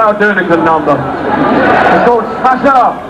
now doing a good number. It's called Smash It Up.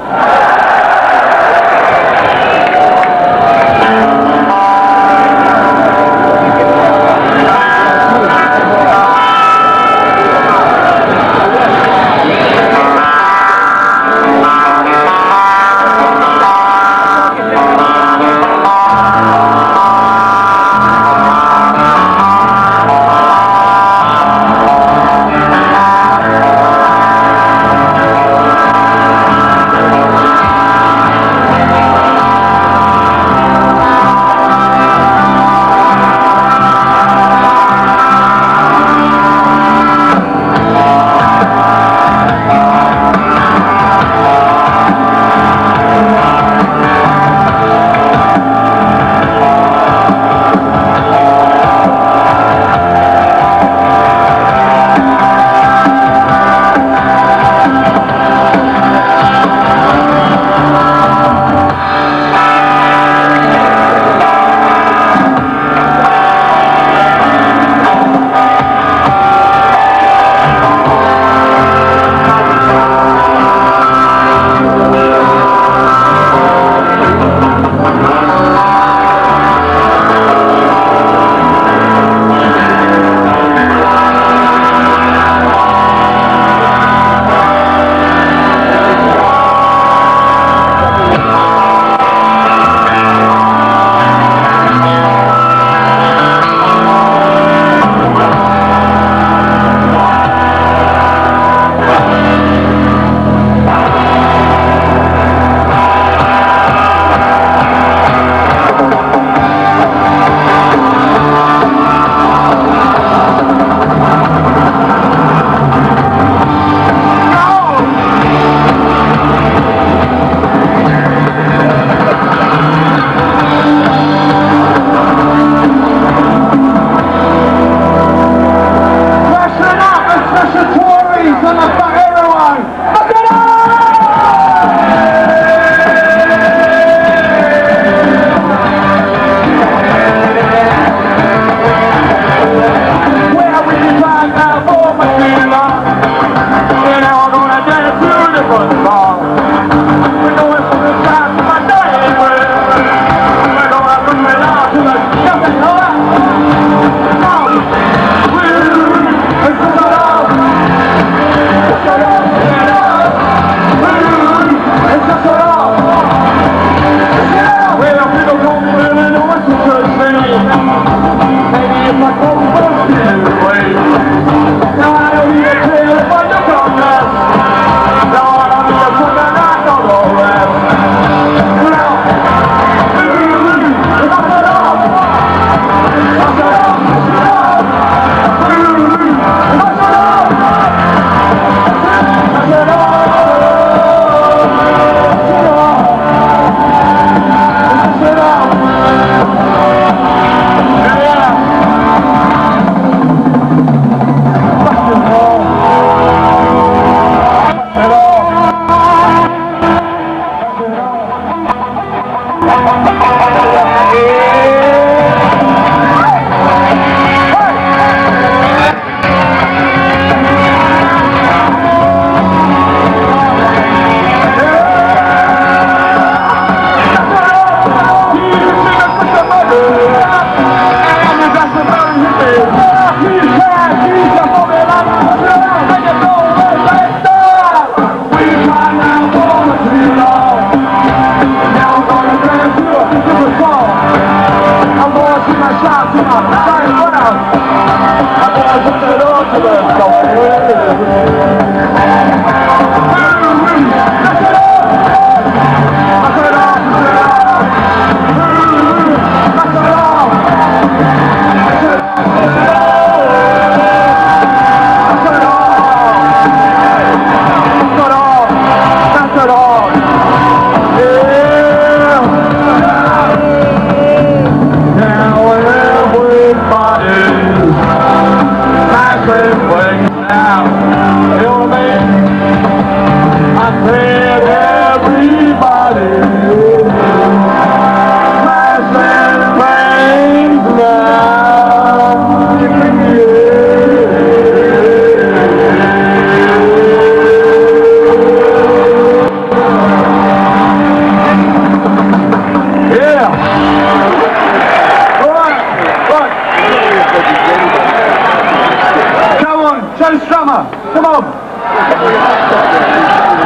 come on.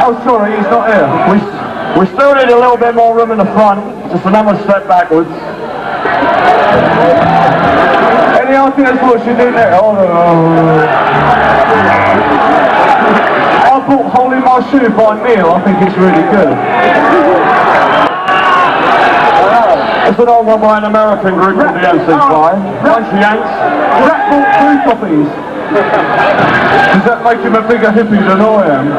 Oh, sorry, he's not here. We still need a little bit more room in the front. Just another step backwards. Any ideas what we should do next? Oh, no. I bought Hole in My Shoe by Neil. I think it's really good. It's an old one by an American group called the MC5. Bunch of Yanks. Rat bought 2 copies. Does that make him a bigger hippie than I am?